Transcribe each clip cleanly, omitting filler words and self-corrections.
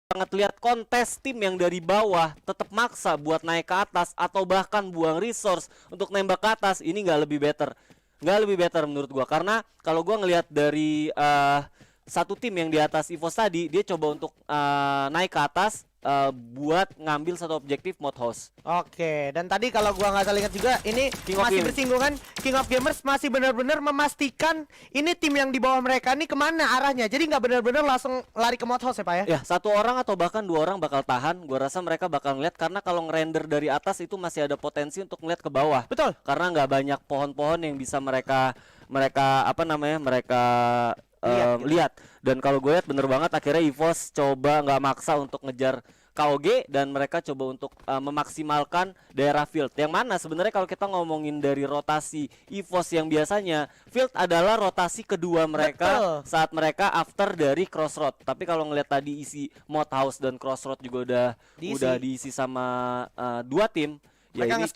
banget lihat kontes tim yang dari bawah tetap maksa buat naik ke atas atau bahkan buang resource untuk nembak ke atas. Ini nggak lebih better menurut gua, karena kalau gua ngelihat dari satu tim yang di atas EVOS tadi, dia coba untuk naik ke atas buat ngambil satu objektif mod house. Oke, dan tadi kalau gua nggak salah ingat juga, ini masih bersinggungan King of Gamers masih benar-benar memastikan ini tim yang di bawah mereka nih kemana arahnya. Jadi nggak benar-benar langsung lari ke mod house ya Pak ya? Ya, satu orang atau bahkan dua orang bakal tahan. Gua rasa mereka bakal ngeliat, karena kalau ngerender dari atas itu masih ada potensi untuk ngeliat ke bawah. Betul. Karena nggak banyak pohon-pohon yang bisa mereka lihat. Dan kalau gue lihat bener banget, akhirnya EVOS coba nggak maksa untuk ngejar KOG, dan mereka coba untuk memaksimalkan daerah field. Yang mana sebenarnya kalau kita ngomongin dari rotasi EVOS yang biasanya, field adalah rotasi kedua mereka. Betul. Saat mereka after dari crossroad. Tapi kalau ngelihat tadi isi mod house dan crossroad juga udah diisi sama dua tim. Mereka Ya ini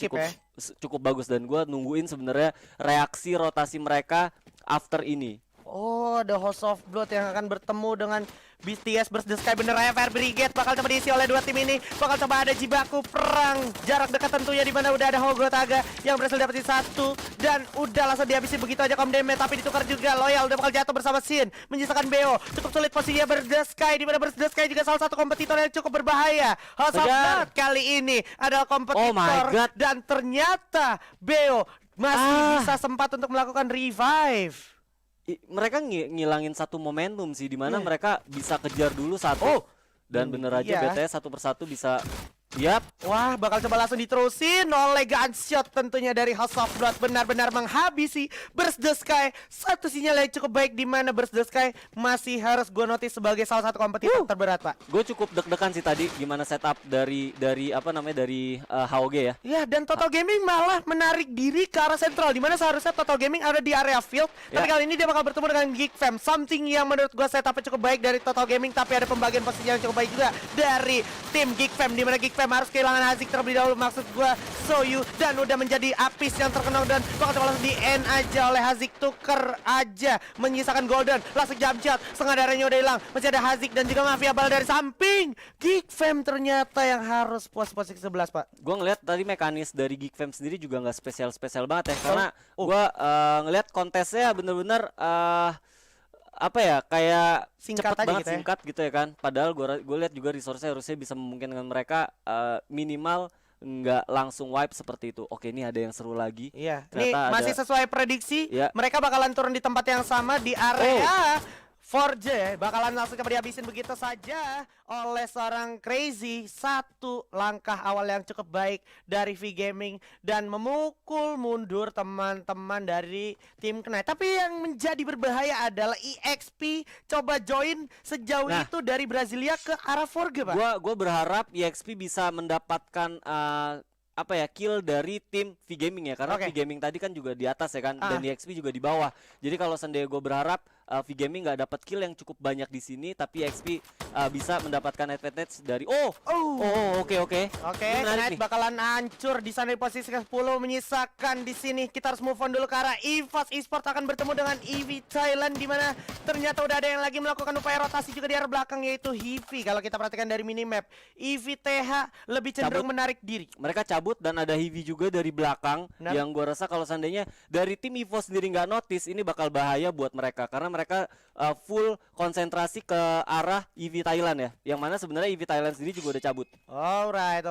cukup bagus, dan gue nungguin sebenarnya reaksi rotasi mereka after ini. Oh, The House of Blood yang akan bertemu dengan BTS vs The Sky. Bener aja, Fire Brigade bakal coba diisi oleh dua tim ini. Bakal coba ada jibaku perang jarak dekat tentunya, dimana udah ada Hogotaga yang berhasil dapetin satu, dan udah langsung dihabisi begitu aja Komdeme. Tapi ditukar juga, Loyal udah bakal jatuh bersama Sin, menyisakan Beo. Cukup sulit posisinya The Sky, dimana The Sky juga salah satu kompetitor yang cukup berbahaya. House of Blood kali ini adalah kompetitor, dan ternyata Beo masih bisa sempat untuk melakukan revive. Mereka ngilangin satu momentum sih, dimana mereka bisa kejar dulu satu, dan bener aja BTS satu persatu bisa. Wah, bakal coba langsung diterusin oleh gunshot tentunya dari House of Blood, benar-benar menghabisi Burst the Sky. Satu sinyal yang cukup baik, di mana Burst the Sky masih harus gue notice sebagai salah satu kompetitor terberat, Pak. Gue cukup deg-degan sih tadi gimana setup dari HOG ya. Ya, dan Total Gaming malah menarik diri ke arah sentral, di mana seharusnya Total Gaming ada di area field. Tapi kali ini dia bakal bertemu dengan Geek Fam. Something yang menurut gue setupnya cukup baik dari Total Gaming, tapi ada pembagian posisi yang cukup baik juga dari tim Geek Fam, di mana Geek Fam harus kehilangan Hazik terlebih dahulu, maksud gua Soyu, dan udah menjadi Apis yang terkenal, dan bakal langsung di-end aja oleh Hazik. Tuker aja, menyisakan Golden, langsung jump shot, setengah darahnya udah hilang. Masih ada Hazik dan juga Mafia Bal dari samping. Geek Fam ternyata yang harus posisi 11, Pak. Gua ngeliat tadi mekanis dari Geek Fam sendiri juga nggak spesial banget ya, karena gua ngeliat kontesnya bener-bener apa ya, kayak singkat cepet banget, gitu singkat gitu ya kan. Padahal gue lihat juga resource-nya harusnya bisa memungkinkan mereka minimal nggak langsung wipe seperti itu. Oke, ini ada yang seru lagi. Iya, ini masih sesuai prediksi. Mereka bakalan turun di tempat yang sama di area 4J, bakalan langsung coba dihabisin begitu saja oleh seorang Crazy. Satu langkah awal yang cukup baik dari V Gaming dan memukul mundur teman-teman dari tim Knight. Tapi yang menjadi berbahaya adalah EXP coba join sejauh itu dari Brasilia ke arah Forge, Pak. Gua berharap EXP bisa mendapatkan kill dari tim V Gaming ya, karena V Gaming tadi kan juga di atas ya kan, dan EXP juga di bawah. Jadi kalau seandainya gue berharap V Gaming nggak dapat kill yang cukup banyak di sini, tapi EXP bisa mendapatkan advantage dari oke. Knight bakalan hancur di sana di posisi ke-10, menyisakan di sini. Kita harus move on dulu ke arah EVOS Esports akan bertemu dengan EV Thailand, di mana ternyata udah ada yang lagi melakukan upaya rotasi juga di arah belakang, yaitu Hivi. Kalau kita perhatikan dari minimap, EV TH lebih cenderung menarik diri. Mereka cabut, dan ada Hivi juga dari belakang. Yang gua rasa kalau seandainya dari tim EVOS sendiri nggak notice, ini bakal bahaya buat mereka, karena mereka full konsentrasi ke arah EV Thailand ya, yang mana sebenarnya EV Thailand sendiri juga udah cabut. Alright.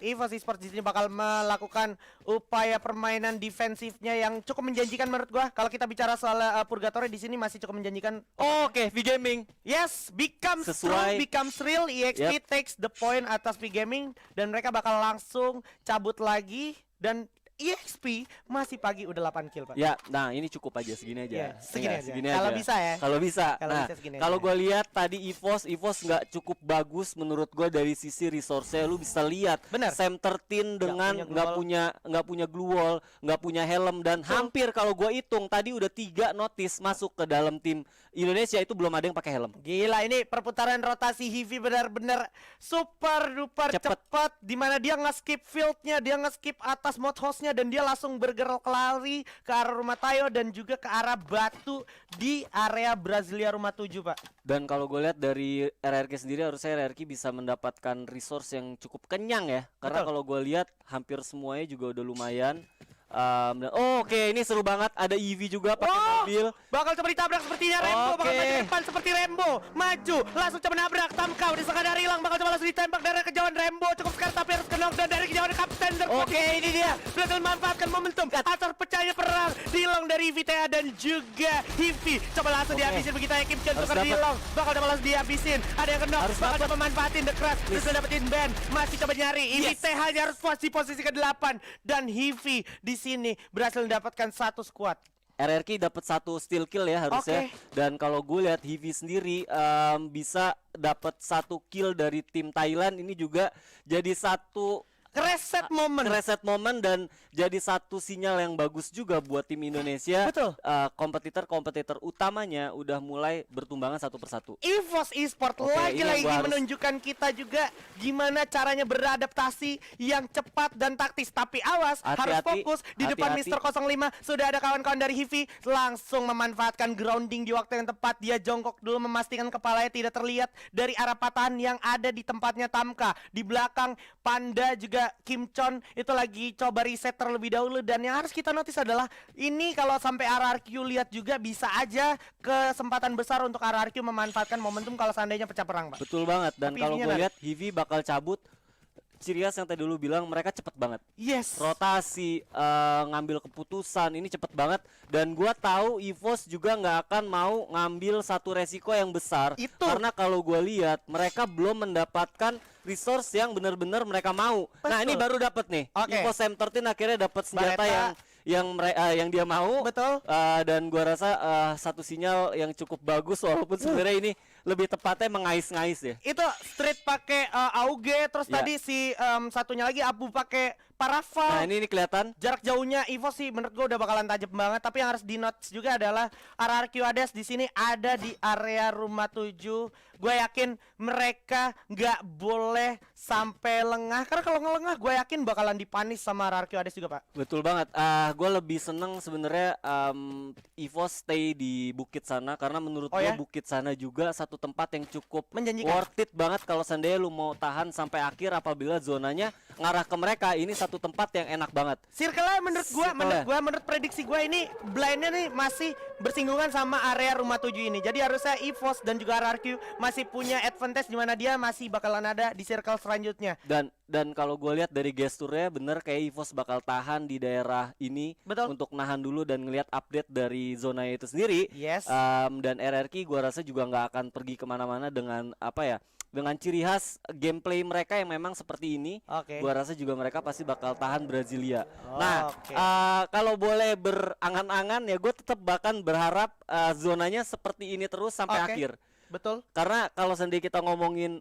EVOS Esports di sini bakal melakukan upaya permainan defensifnya yang cukup menjanjikan menurut gua. Kalau kita bicara soal Purgatory di sini masih cukup menjanjikan. Oke, V Gaming. Yes, becomes strong, becomes real. EXP takes the point atas V Gaming, dan mereka bakal langsung cabut lagi, dan EXP masih pagi udah 8 kill, Pak. Ya, nah ini cukup aja, segini aja. Segini aja. Kalau bisa ya. Kalau bisa. Nah, kalau gue lihat tadi EVOS nggak cukup bagus menurut gue dari sisi resource-nya. Lu bisa lihat Sam 13 dengan nggak punya glue wall, nggak punya helm, dan hampir kalau gue hitung tadi udah 3 notice masuk ke dalam tim Indonesia itu belum ada yang pakai helm. Gila, ini perputaran rotasi Hivi benar-benar super duper Cepet. cepat, dimana dia nge-skip fieldnya, dia nge-skip atas mod hostnya, dan dia langsung bergerak lari ke arah rumah Tayo dan juga ke arah batu di area Brasilia rumah 7, Pak. Dan kalau gue lihat dari RRQ sendiri, harusnya RRQ bisa mendapatkan resource yang cukup kenyang ya. Karena Betul. kalau gue lihat hampir semuanya juga udah lumayan. Oke, ini seru banget. Ada EV juga pakai mobil. Bakal coba ditabrak sepertinya Rembo, bakal Oke. maju ke depan seperti Rembo, maju langsung coba nabrak Tamkau di sekadar hilang, bakal coba langsung ditembak dari kejauhan Rembo, cukup sekali tapi harus kena dan dari kejauhan Kapten. Oke, ini dia. Berhasil memanfaatkan momentum atas pecahnya perang Dilong dari VTA dan juga Hivi. Coba langsung Oke. dihabisin begitu ya Kim Chen Harus tukar dapet. Dilong, bakal coba langsung dihabisin. Ada yang kena, Harus bakal dapet. coba manfaatin The Crash, bisa dapetin ban, masih coba nyari. Ini Yes. TH nya harus posisi ke-8 dan Hivi di sini berhasil mendapatkan satu squad. RRQ dapat satu steal kill ya harusnya. Oke. Dan kalau gue lihat Hivi sendiri bisa dapat satu kill dari tim Thailand, ini juga jadi satu Reset moment. reset momen dan jadi satu sinyal yang bagus juga buat tim Indonesia. Betul. Kompetitor utamanya udah mulai bertumbangan satu persatu. EVOS Esport Oke, ini yang lagi-lagi gua harus- menunjukkan kita juga gimana caranya beradaptasi yang cepat dan taktis. Tapi awas, harus Hati-hati, fokus di depan hati-hati. Mr. 05. Sudah ada kawan-kawan dari Hivi langsung memanfaatkan grounding di waktu yang tepat. Dia jongkok dulu memastikan kepalanya tidak terlihat dari arah patahan yang ada di tempatnya Tamka. Di belakang Panda juga Kim Chon itu lagi coba reset terlebih dahulu. Dan yang harus kita notice adalah ini kalau sampai RRQ lihat juga bisa aja kesempatan besar untuk RRQ memanfaatkan momentum kalau seandainya pecah perang, Pak. Betul banget. Dan Tapi kalau ininya gue narik. lihat Hivi bakal cabut. Ciri khas yang tadi dulu bilang, mereka cepet banget. Yes. Rotasi, ngambil keputusan ini cepet banget. Dan gua tahu EVOS juga nggak akan mau ngambil satu resiko yang besar. Itu. Karena kalau gua lihat mereka belum mendapatkan resource yang benar-benar mereka mau. Nah, Betul. ini baru dapat nih. Oke. EVOS M13 akhirnya dapat senjata Baretta. yang dia mau. Betul. Dan gua rasa satu sinyal yang cukup bagus, walaupun sebenarnya ini lebih tepatnya mengais-ngais ya. Itu Street pakai Auge, terus Ya. tadi si satunya lagi Abu pakai Parafal. Nah, ini kelihatan. Jarak jauhnya Evo sih menurut gue udah bakalan tajam banget. Tapi yang harus di notes juga adalah RRQ Hades di sini ada di area rumah 7. Gue yakin mereka nggak boleh sampai lengah, karena kalau ngelengah gue yakin bakalan dipanis sama RRQ Hades juga, Pak. Betul banget. Gue lebih seneng sebenarnya EVOS stay di bukit sana, karena menurut Oh gue ya? bukit sana juga satu tempat yang cukup Menjanjikan. worth it banget kalau seandainya lu mau tahan sampai akhir apabila zonanya ngarah ke mereka. Ini satu tempat yang enak banget. Circle-nya Circle-nya. menurut prediksi gue ini blindnya nih masih bersinggungan sama area rumah 7 ini. Jadi harusnya EVOS dan juga RRQ masih punya advantage di mana dia masih bakalan ada di circle selanjutnya. Dan kalau gue lihat dari gesturnya bener kayak EVOS bakal tahan di daerah ini. Betul. Untuk nahan dulu dan ngelihat update dari zona itu sendiri. Yes. Dan RRQ gue rasa juga nggak akan pergi kemana-mana dengan apa ya, dengan ciri khas gameplay mereka yang memang seperti ini. Oke. Gua rasa juga mereka pasti bakal tahan Brasilia. Oh, Nah, oke. kalau boleh berangan-angan ya, gue tetap bahkan berharap zonanya seperti ini terus sampai Oke. akhir. Betul. Karena kalau seandainya kita ngomongin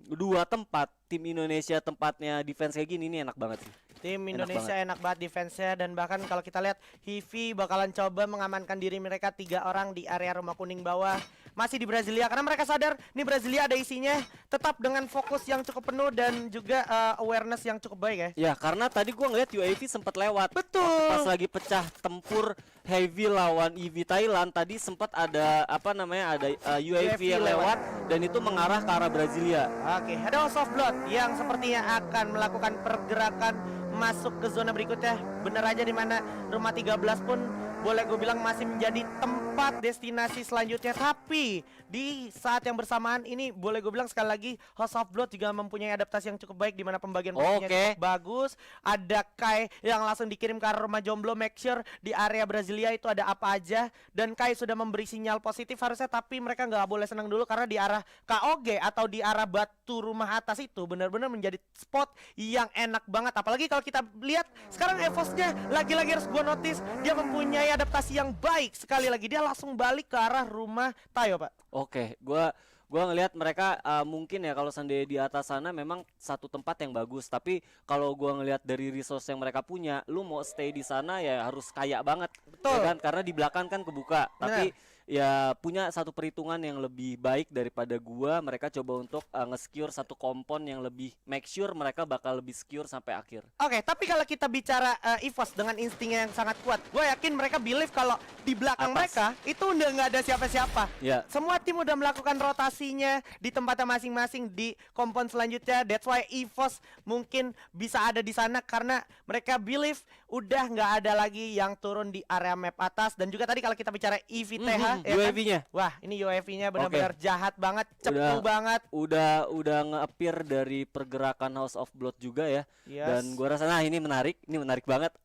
dua tempat, tim Indonesia tempatnya defense kayak gini, ini enak banget sih. Tim Enak Indonesia enak banget defense-nya, dan bahkan kalau kita lihat Hivi bakalan coba mengamankan diri mereka 3 orang di area rumah kuning bawah. Masih di Brasilia karena mereka sadar nih Brasilia ada isinya, tetap dengan fokus yang cukup penuh dan juga awareness yang cukup baik ya. Ya, karena tadi gua ngeliat UAV sempat lewat. Betul. Pas lagi pecah tempur heavy lawan EV Thailand, tadi sempat ada apa namanya, ada UAV yang lewat dan itu mengarah ke arah Brasilia. Oke, ada House of Blood yang sepertinya akan melakukan pergerakan masuk ke zona berikutnya. Bener aja di mana rumah 13 pun boleh gue bilang masih menjadi tempat destinasi selanjutnya. Tapi di saat yang bersamaan ini boleh gue bilang sekali lagi House of Blood juga mempunyai adaptasi yang cukup baik di mana pembagian posisinya Oke. cukup bagus. Ada Kai yang langsung dikirim ke arah rumah jomblo, make sure di area Brasilia itu ada apa aja, dan Kai sudah memberi sinyal positif harusnya, tapi mereka nggak boleh senang dulu karena di arah KOG atau di arah batu rumah atas itu benar-benar menjadi spot yang enak banget. Apalagi kalau kita lihat sekarang EVOS-nya lagi-lagi harus gua notice dia mempunyai adaptasi yang baik. Sekali lagi dia langsung balik ke arah rumah Tayo, Pak. Oke, gua ngelihat mereka mungkin ya kalau seandainya di atas sana memang satu tempat yang bagus, tapi kalau gua ngelihat dari resource yang mereka punya, lu mau stay di sana ya harus kaya banget. Betul. Ya kan? Karena di belakang kan kebuka. Tapi ya punya satu perhitungan yang lebih baik daripada gua. Mereka coba untuk nge-secure satu kompon yang lebih make sure mereka bakal lebih secure sampai akhir. Oke, tapi kalau kita bicara EVOS dengan instingnya yang sangat kuat, gue yakin mereka believe kalau di belakang Atas. mereka itu udah nggak ada siapa-siapa. Ya. Semua tim udah melakukan rotasinya di tempatnya masing-masing di kompon selanjutnya. That's why EVOS mungkin bisa ada di sana karena mereka believe udah nggak ada lagi yang turun di area map atas. Dan juga tadi kalau kita bicara EVTH, ya kan? UAV-nya. Wah, ini UAV-nya benar-benar jahat banget, cepu banget. Udah nge-appear dari pergerakan House of Blood juga ya. Yes. Dan gua rasa ini menarik banget.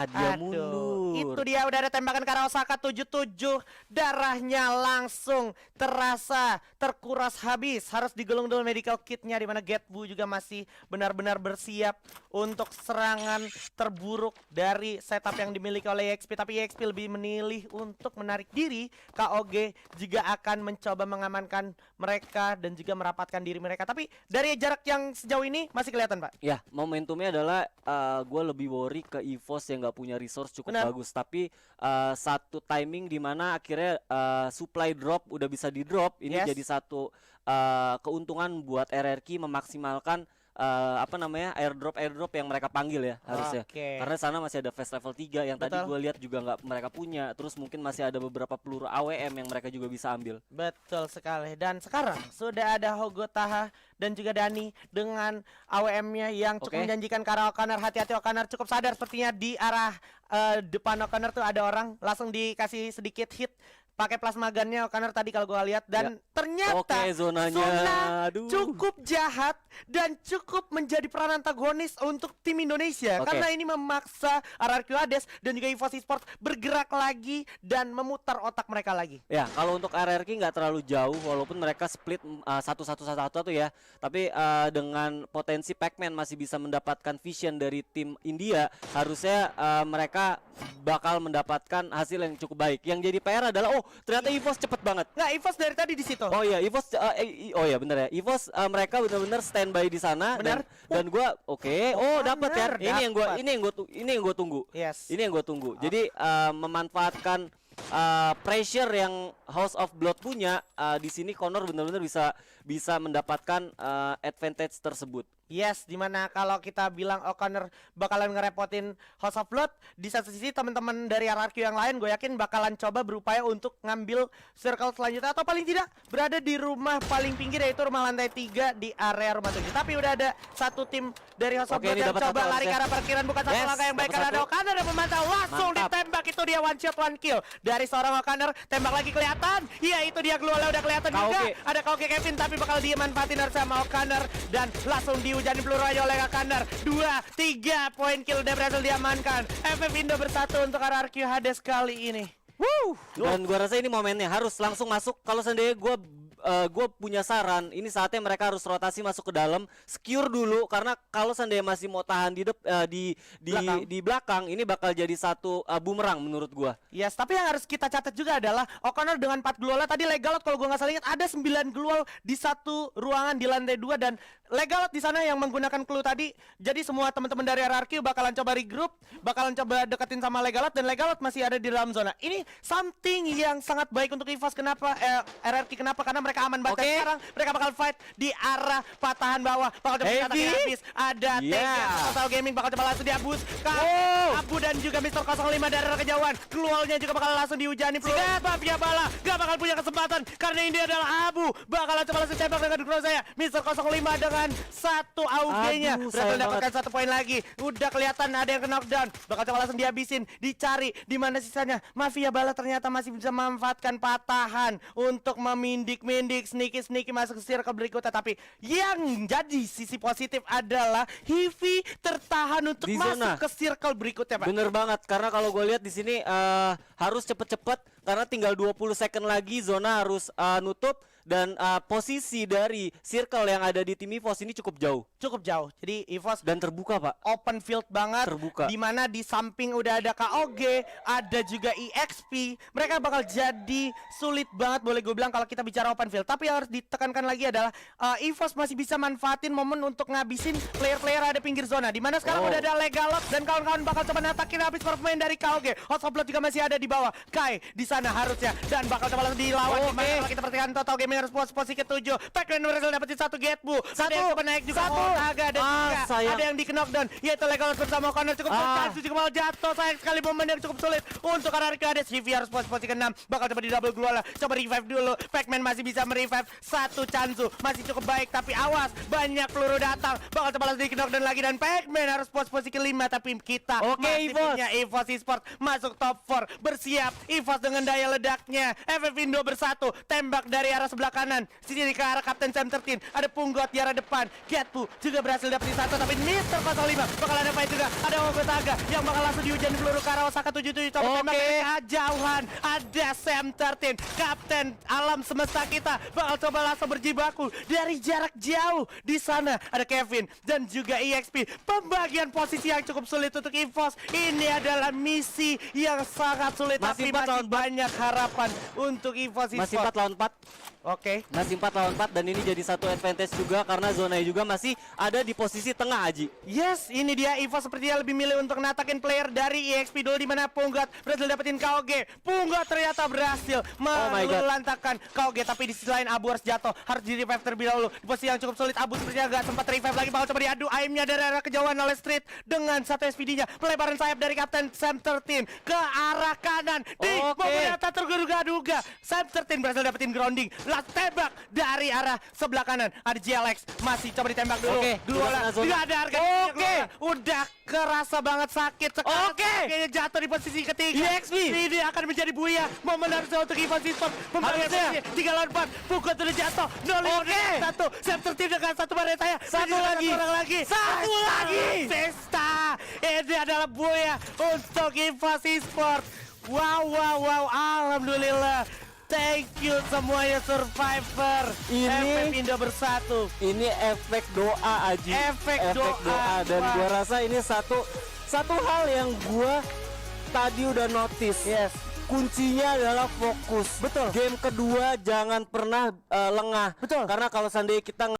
Dia mundur. Itu dia udah ada tembakan ke arah Osaka 77. Darahnya langsung terasa terkuras habis. Harus digulung dulu medical kitnya, di mana Getbu juga masih benar-benar bersiap untuk serangan terburuk dari setup yang dimiliki oleh EXP. Tapi EXP lebih memilih untuk menarik diri. KOG juga akan mencoba mengamankan mereka dan juga merapatkan diri mereka. Tapi dari jarak yang sejauh ini masih kelihatan, Pak. Ya, momentumnya adalah gue lebih worry ke EVOS yang nggak punya resource cukup Benar. bagus. Tapi satu timing di mana akhirnya supply drop udah bisa di drop. Ini Yes. jadi satu keuntungan buat RRQ memaksimalkan airdrop yang mereka panggil ya harusnya. Oke. Karena sana masih ada fast level 3 yang tadi Betul. gue lihat juga nggak mereka punya. Terus mungkin masih ada beberapa peluru AWM yang mereka juga bisa ambil. Betul sekali. Dan sekarang sudah ada Hogo Taha dan juga Dani dengan AWM-nya yang cukup Oke. menjanjikan ke arah O'Connor. Hati-hati, O'Connor cukup sadar sepertinya di arah depan O'Connor tuh ada orang. Langsung dikasih sedikit hit pakai plasma gunnya O'Connor tadi kalau gua lihat. Dan ternyata Oke, zonanya. zona Aduh. cukup jahat dan cukup menjadi peran antagonis untuk tim Indonesia. Oke. Karena ini memaksa RRQ Hades dan juga EVOS Esports bergerak lagi dan memutar otak mereka lagi. Ya, kalau untuk RRQ nggak terlalu jauh walaupun mereka split 1-1-1-1 ya. Tapi dengan potensi Pac-Man masih bisa mendapatkan vision dari tim India, harusnya mereka bakal mendapatkan hasil yang cukup baik. Yang jadi PR adalah ternyata EVOS cepet banget. Nggak, EVOS dari tadi di situ. Oh iya, EVOS bener ya. EVOS mereka benar-benar standby di sana. Benar. Dan gua dapat ya. benar, dapat. Ini yang gua tunggu. Yes. Ini yang gue tunggu. Jadi memanfaatkan pressure yang House of Blood punya di sini Connor benar-benar bisa mendapatkan advantage tersebut. Yes, dimana kalau kita bilang O'Connor bakalan ngerepotin House of Blood, di satu sisi teman-teman dari RRQ yang lain gue yakin bakalan coba berupaya untuk ngambil circle selanjutnya atau paling tidak berada di rumah paling pinggir, yaitu rumah lantai 3 di area rumah 7. Tapi udah ada satu tim dari House of Oke, Blood ini yang dapat coba satu lari ke harusnya. arah parkiran, bukan satu Yes, langkah yang baik dapat karena ada satu. O'Connor yang memantau, langsung Mantap. ditembak. Itu dia one shot one kill dari seorang O'Connor. Tembak lagi kelihatan, iya itu dia Gluola udah kelihatan juga. KOG. Ada KOG Kevin tapi bakal dia manfaatin sama O'Connor dan langsung dihujani peluru aja oleh O'Connor. 2-3 poin kill udah berhasil diamankan. FF Indo bersatu untuk RRQ Hades kali ini. Dan gua rasa ini momennya harus langsung masuk. Kalau seandainya gua punya saran, ini saatnya mereka harus rotasi masuk ke dalam, secure dulu karena kalau seandainya masih mau tahan di belakang, ini bakal jadi satu bumerang menurut gua. Yes, tapi yang harus kita catat juga adalah O'Connor dengan 4 Gluola tadi legal out, kalau gua nggak salah ingat ada 9 Gluol di satu ruangan di lantai 2 dan legal out di sana yang menggunakan clue tadi. Jadi semua teman-teman dari RRQ bakalan coba regroup, bakalan coba deketin sama legal out dan legal out masih ada di dalam zona. Ini something yang sangat baik untuk EVOS. Kenapa? RRQ kenapa? Karena mereka aman banget. Oke. Sekarang mereka bakal fight di arah patahan bawah. Bakal coba Heavy. dikatakan habis. Ada Yeah. Total Gaming bakal coba langsung diabus. Abu dan juga Mr. 05 dari arah kejauhan. Gluolnya juga bakal langsung dihujani. Mafia Bala gak bakal punya kesempatan karena ini adalah Abu. Bakal coba langsung tembak dengan Gro saya. Mr. 05 dengan satu AUG-nya. Aduh, Berhasil sayang mendapatkan 1 poin lagi. Udah kelihatan ada yang ke knockdown. Bakal coba langsung dihabisin. Dicari di mana sisanya. Mafia Bala ternyata masih bisa memanfaatkan patahan untuk memindik-mindik, sneaky masuk ke circle berikutnya. Tapi yang jadi sisi positif adalah Hivi tertahan untuk Di masuk zona. ke circle berikutnya, Pak. Bener banget, karena kalau gue lihat di sini harus cepet-cepet karena tinggal 20 second lagi zona harus nutup dan posisi dari circle yang ada di tim EVOS ini cukup jauh Jadi EVOS dan terbuka, Pak. open field banget, Terbuka. dimana di samping udah ada KOG, ada juga EXP. Mereka bakal jadi sulit banget boleh gue bilang kalau kita bicara open field. Tapi yang harus ditekankan lagi adalah EVOS masih bisa manfaatin momen untuk ngabisin player-player ada pinggir zona. Dimana sekarang udah ada Legalot dan kawan-kawan bakal coba natakin habis pemain dari KOG. Host of Blood juga masih ada di bawah. Kai di sana harusnya dan bakal coba langsung dilawan. Dimana kalau kita perhatikan Total Gaming harus posisi ke-7. Pac-Man berhasil dapetin satu Getbu. Ada yang coba naik juga Otaga dan juga ada yang di knockdown yaitu Legalot bersama Connor cukup berkansi juga mau jatuh. Sayang sekali momen yang cukup sulit untuk Ararika. Ada CV harus posisi ke-6. Bakal coba di double Gruala. Coba revive dulu. Pac-Man masih bisa merevive satu Chanzu. Masih cukup baik tapi awas banyak peluru datang. Bakal coba langsung di knockdown lagi dan Pac-Man harus posisi ke-5 tapi kita masih punya EVOS Esports masuk top 4. Bersiap EVOS dengan daya ledaknya. FF Indo bersatu. Tembak dari arah sebelah kanan. Sini ke arah Kapten Sam 13. Ada Punggot di arah depan. Getpu juga berhasil dapetin satu tapi Mr. 05 bakal ada fight juga. Ada Ogotaga yang bakal langsung dihujan peluru ke arah Osaka 77. Coba tembak dari kejauhan. Ada Sam 13. Kapten alam semesta kita bakal coba langsung berjibaku dari jarak jauh. Di sana ada Kevin dan juga EXP. Pembagian posisi yang cukup sulit untuk EVOS. Ini adalah misi yang sangat sulit tapi masih banyak harapan untuk EVOS Esports. Masih 4 lawan 4. Oke. Masih 4 lawan 4 dan ini jadi satu advantage juga karena zonanya juga masih ada di posisi tengah, Aji. Yes, ini dia EVOS sepertinya lebih milih untuk natakin player dari EXP dulu dimana Punggat berhasil dapetin KOG. Punggat ternyata berhasil melantakan KOG tapi di sisi lain Abu harus jatuh, harus di revive terlebih dahulu. Di posisi yang cukup sulit Abu sepertinya gak sempat revive lagi, bakal coba diadu aimnya dari arah kejauhan oleh Street dengan satu SPD-nya. Pelebaran sayap dari Kapten Sam 13 ke arah kanan. Di momen yang tak terduga-duga Sam 13 berhasil dapetin grounding. Lah tembak dari arah sebelah kanan. Ada GLX masih coba ditembak dulu. Tidak ada harga. Udah kerasa banget sakit sekarang. Kayaknya jatuh di posisi ketiga. EXP ini akan menjadi buaya. Momen harusnya untuk EVOS Esports. Pembagian 3 lawan 4. Pukul sudah jatuh. 0-5-1. Sam 13 dengan satu barang saya. Satu lagi. Pesta. Ini adalah buaya untuk EVOS Esports. Wow. Alhamdulillah. Thank you semuanya Survivor. Efek Indo bersatu. Ini efek doa, Aji. Efek doa. Dan gua rasa ini satu hal yang gua tadi udah notice. Yes. Kuncinya adalah fokus. Betul. Game kedua jangan pernah lengah. Betul. Karena kalau seandainya kita